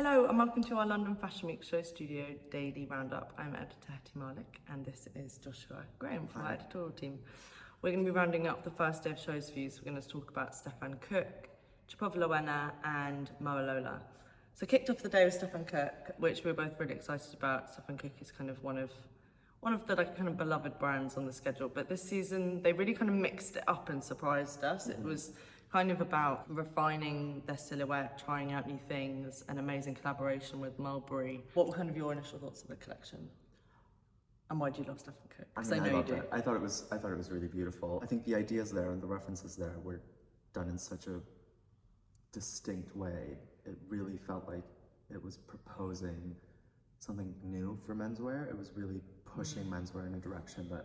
Hello and welcome to our London Fashion Week SHOWstudio daily roundup. I'm editor Hetty Mahlich and this is Joshua Graham from our editorial team. We're going to be rounding up the first day of shows views. We're going to talk about Stefan Cooke, Chopova Lowena and Mowalola. So kicked off the day with Stefan Cooke, which we're both really excited about. Stefan Cooke is kind of one of the kind of beloved brands on the schedule, but this season they really kind of mixed it up and surprised us. It was kind of about refining their silhouette, trying out new things, an amazing collaboration with Mulberry. What were kind of your initial thoughts of the collection? And why do you love Stefan Cooke? I loved it. I thought it was really beautiful. I think the ideas there and the references there were done in such a distinct way. It really felt like it was proposing something new for menswear. It was really pushing menswear in a direction that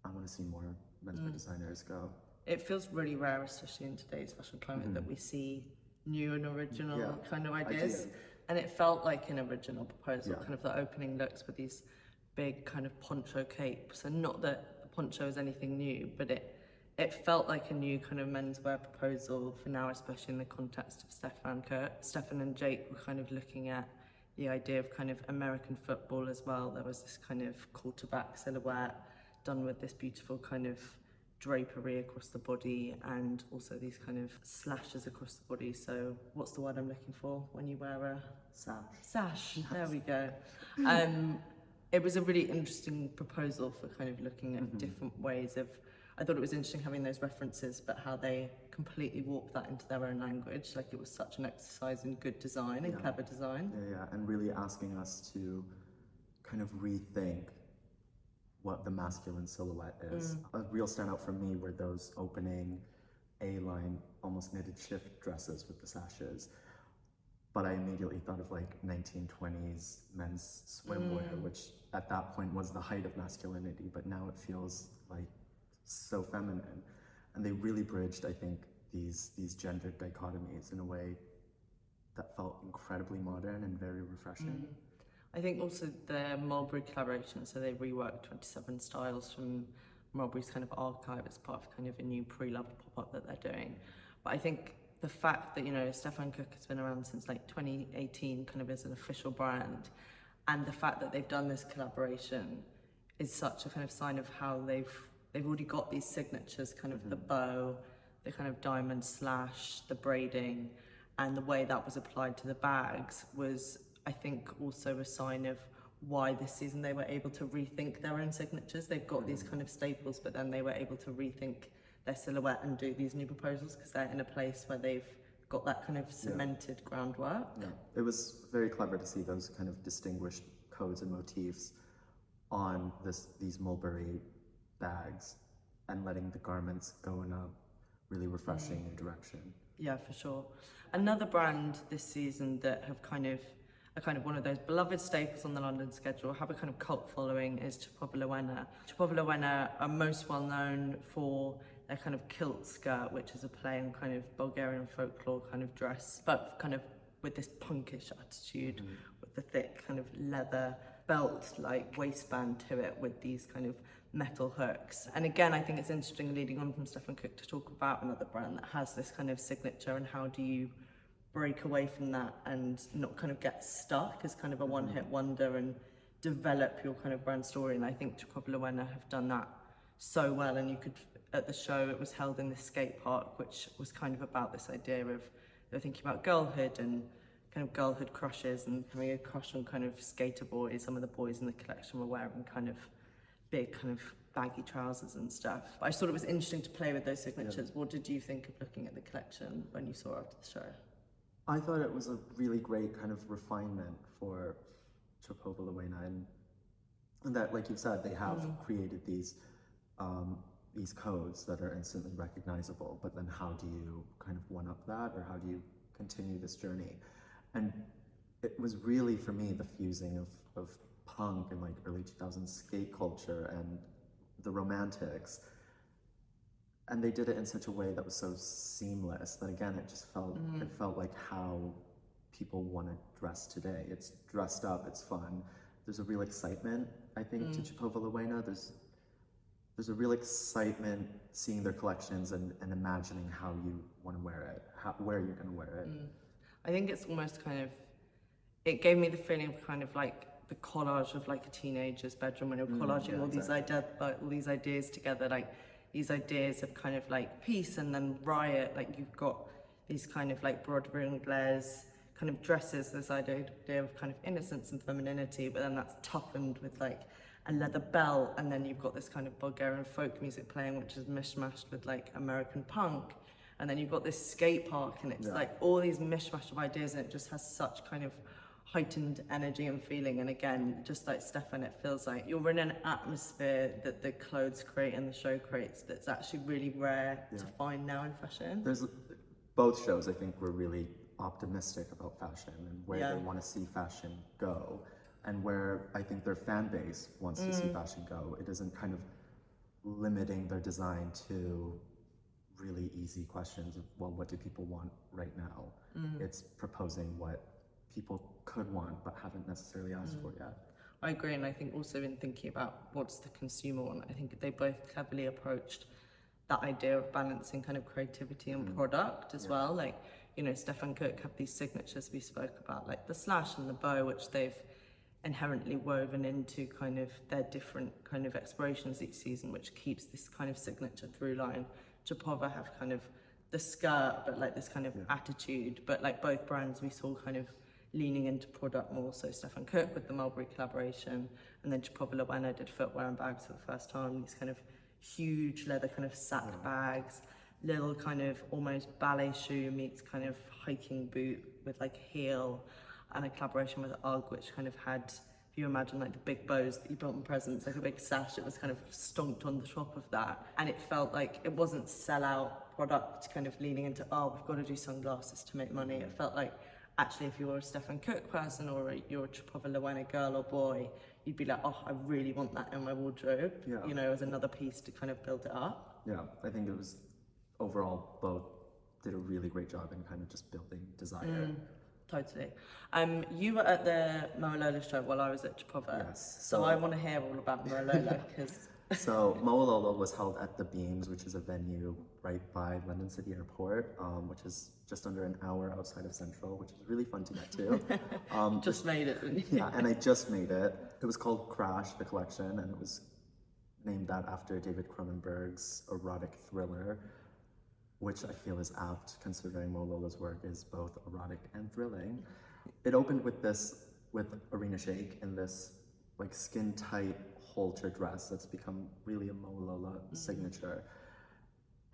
I want to see more menswear designers go. It feels really rare, especially in today's fashion climate, that we see new and original kind of ideas. And it felt like an original proposal, kind of the opening looks with these big kind of poncho capes. And not that the poncho is anything new, but it felt like a new kind of menswear proposal for now, especially in the context of Stefan Cooke. Stefan and Jake were kind of looking at the idea of kind of American football as well. There was this kind of quarterback silhouette done with this beautiful kind of drapery across the body and also these kind of slashes across the body. So what's the word I'm looking for when you wear a sash? There we go. It was a really interesting proposal for kind of looking at different ways of, I thought it was interesting having those references, but how they completely warped that into their own language. Like it was such an exercise in good design and clever design. And really asking us to kind of rethink what the masculine silhouette is. A real standout for me were those opening A-line, almost knitted shift dresses with the sashes. But I immediately thought of like 1920s men's swimwear, which at that point was the height of masculinity, but now it feels like so feminine. And they really bridged, I think, these gendered dichotomies in a way that felt incredibly modern and very refreshing. I think also the Mulberry collaboration, so they reworked 27 styles from Mulberry's kind of archive as part of kind of a new pre-loved pop-up that they're doing. But I think the fact that, you know, Stefan Cooke has been around since like 2018 kind of as an official brand, and the fact that they've done this collaboration is such a kind of sign of how they've already got these signatures, kind of the bow, the kind of diamond slash, the braiding, and the way that was applied to the bags was, I think, also a sign of why this season they were able to rethink their own signatures. They've got these kind of staples, but then they were able to rethink their silhouette and do these new proposals because they're in a place where they've got that kind of cemented groundwork. It was very clever to see those kind of distinguished codes and motifs on these Mulberry bags and letting the garments go in a really refreshing new direction. Yeah, for sure. Another brand this season that have kind of one of those beloved staples on the London schedule, have a kind of cult following, is Chopova Lowena. Chopova Lowena are most well known for their kind of kilt skirt, which is a play on kind of Bulgarian folklore kind of dress, but kind of with this punkish attitude, with the thick kind of leather belt-like waistband to it with these kind of metal hooks. And again, I think it's interesting leading on from Stefan Cooke to talk about another brand that has this kind of signature, and how do you break away from that and not kind of get stuck as kind of a one-hit wonder and develop your kind of brand story. And I think Chopova Lowena have done that so well. And you could, at the show, it was held in this skate park, which was kind of about this idea of they're thinking about girlhood and kind of girlhood crushes and having a crush on kind of skater boys. Some of the boys in the collection were wearing kind of big kind of baggy trousers and stuff. But I just thought it was interesting to play with those signatures. What did you think of looking at the collection when you saw it after the show? I thought it was a really great kind of refinement for Chopova Lowena, and that, like you said, they have created these codes that are instantly recognizable, but then how do you kind of one-up that, or how do you continue this journey? And it was really, for me, the fusing of punk and like early 2000s skate culture and the romantics. And they did it in such a way that was so seamless that, again, it just felt, it felt like how people want to dress today. It's dressed up, it's fun. There's a real excitement, I think, to Chopova Lowena. There's a real excitement seeing their collections and imagining how you want to wear it, where you're going to wear it. I think it's almost kind of it gave me the feeling of kind of like the collage of like a teenager's bedroom when you're collaging all these ideas together, like these ideas of kind of like peace and then riot. Like you've got these kind of like broad-brimmed layers, kind of dresses, this idea of kind of innocence and femininity, but then that's toughened with like a leather belt, and then you've got this kind of Bulgarian folk music playing, which is mishmashed with like American punk, and then you've got this skate park, and it's like all these mishmash of ideas, and it just has such kind of heightened energy and feeling. And again, just like Stefan, it feels like you're in an atmosphere that the clothes create and the show creates that's actually really rare to find now in fashion. Both shows, I think, were really optimistic about fashion and where they want to see fashion go, and where I think their fan base wants to see fashion go. It isn't kind of limiting their design to really easy questions of, well, what do people want right now? It's proposing what people could want but haven't necessarily asked for yet. I agree, and I think also in thinking about what's the consumer want, I think they both cleverly approached that idea of balancing kind of creativity and product as well. Like, you know, Stefan Cooke have these signatures we spoke about, like the slash and the bow, which they've inherently woven into kind of their different kind of explorations each season, which keeps this kind of signature through line. Chopova have kind of the skirt, but like this kind of attitude, but like both brands we saw kind of leaning into product more. So Stefan Cooke with the Mulberry collaboration, and then Chopova Lowena did footwear and bags for the first time, these kind of huge leather kind of sack bags, little kind of almost ballet shoe meets kind of hiking boot with like heel, and a collaboration with UGG, which kind of had, if you imagine like the big bows that you built in presents, like a big sash, it was kind of stonked on the top of that. And it felt like it wasn't sell out product kind of leaning into, oh, we've got to do sunglasses to make money. It felt like actually if you're a Stefan Cooke person or you're a Chopova Lowena girl or boy, you'd be like, oh, I really want that in my wardrobe, you know, as another piece to kind of build it up. Yeah, I think it was overall both did a really great job in kind of just building desire. Totally. You were at the Mowalola show while I was at Chopova. Yes. So I want to hear all about Mowalola because. So Mowalola was held at the Beams, which is a venue right by London City Airport, which is just under an hour outside of Central, which is really fun to get to. Just made it, didn't you? Yeah, and I just made it. It was called Crash, the collection, and it was named that after David Cronenberg's erotic thriller, which I feel is apt considering Mowalola's work is both erotic and thrilling. It opened with Arena Shake in this like skin-tight halter dress that's become really a Mowalola signature.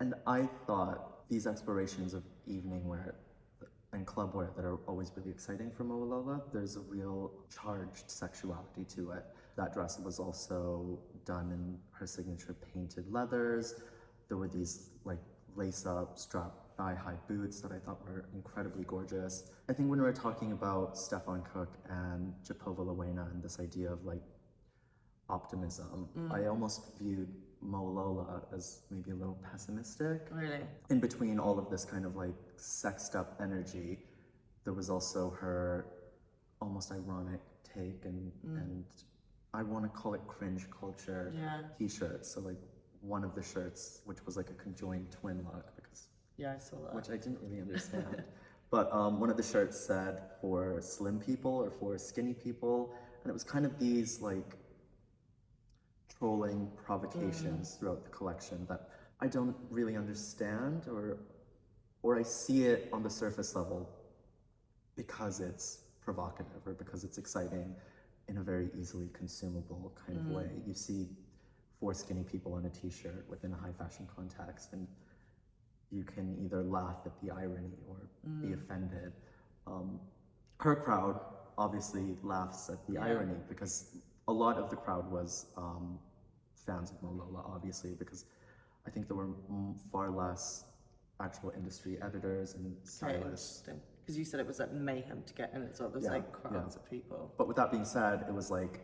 And I thought these explorations of evening wear and club wear that are always really exciting for Mowalola, there's a real charged sexuality to it. That dress was also done in her signature painted leathers. There were these like lace-up strap thigh-high boots that I thought were incredibly gorgeous. I think when we were talking about Stefan Cooke and Chopova Lowena and this idea of like optimism, I almost viewed Mowalola as maybe a little pessimistic. Really? In between all of this kind of like sexed up energy, there was also her almost ironic take and I want to call it cringe culture t-shirts. So like one of the shirts, which was like a conjoined twin look, because I saw that. which I didn't really understand. But one of the shirts said for slim people or for skinny people, and it was kind of these like trolling provocations throughout the collection that I don't really understand, or I see it on the surface level because it's provocative or because it's exciting in a very easily consumable kind of way. You see 4 skinny people on a t-shirt within a high fashion context, and you can either laugh at the irony or be offended. Her crowd obviously laughs at the irony because a lot of the crowd was fans of Mowalola, obviously, because I think there were far less actual industry editors and stylists. Because you said it was like mayhem to get in it, so it was like crowds of people. But with that being said, it was like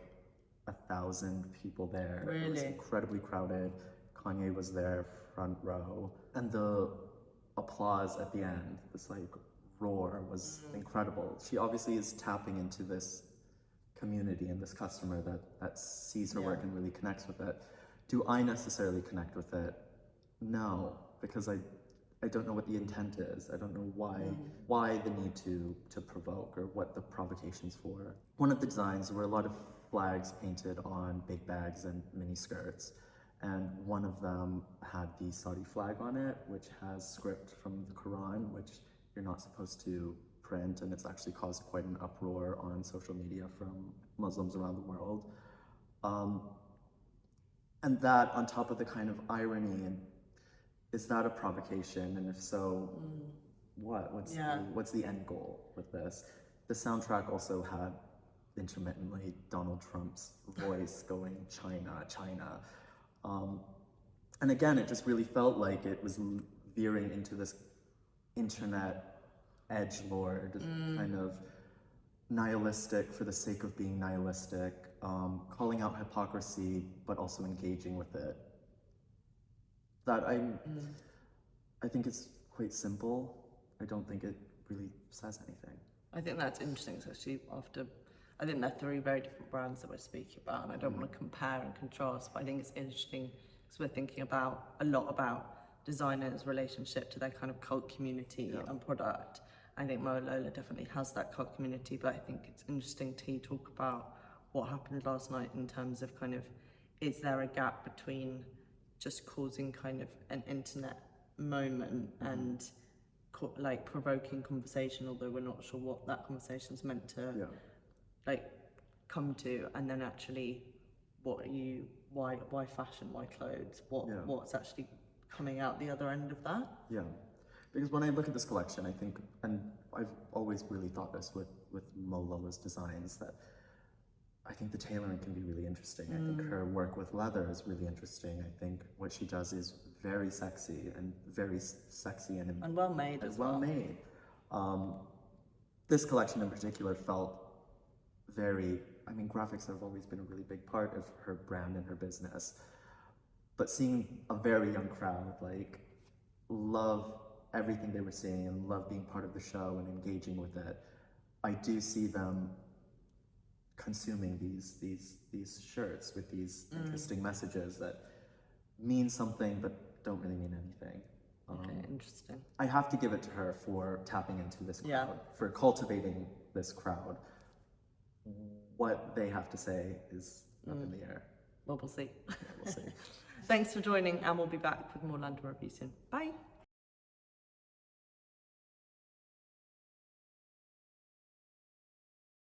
1,000 people there. Really? It was incredibly crowded. Kanye was there, front row. And the applause at the end, this like roar was incredible. She obviously is tapping into this community and this customer that sees her work and really connects with it. Do I necessarily connect with it? No, because I don't know what the intent is. I don't know why the need to provoke or what the provocation's for. One of the designs, there were a lot of flags painted on big bags and mini skirts. And one of them had the Saudi flag on it, which has script from the Quran, which you're not supposed to print, and it's actually caused quite an uproar on social media from Muslims around the world. And that, on top of the kind of irony, and is that a provocation? And if so, what's the end goal with this? The soundtrack also had intermittently Donald Trump's voice going, China, China. And again, it just really felt like it was veering into this internet edgelord, kind of nihilistic for the sake of being nihilistic, calling out hypocrisy, but also engaging with it. That I think it's quite simple. I don't think it really says anything. I think that's interesting, especially after, I think they're three very different brands that we're speaking about, and I don't want to compare and contrast, but I think it's interesting because we're thinking a lot about designers' relationship to their kind of cult community and product. I think Mowalola definitely has that cult community, but I think it's interesting to talk about what happened last night in terms of kind of, is there a gap between just causing kind of an internet moment and like provoking conversation, although we're not sure what that conversation's meant to like come to, and then actually why fashion, why clothes, what's actually coming out the other end of that? Yeah, because when I look at this collection, I think, and I've always really thought this with Mowalola's designs, that I think the tailoring can be really interesting. I think her work with leather is really interesting. I think what she does is very sexy and well made as well. Made. This collection in particular felt very, I mean, graphics have always been a really big part of her brand and her business. But seeing a very young crowd like love everything they were seeing and love being part of the show and engaging with it, I do see them consuming these shirts with these interesting messages that mean something but don't really mean anything. Okay, interesting. I have to give it to her for tapping into this crowd, for cultivating this crowd. What they have to say is up in the air. Well, we'll see. Yeah, we'll see. Thanks for joining, and we'll be back with more London Review soon. Bye.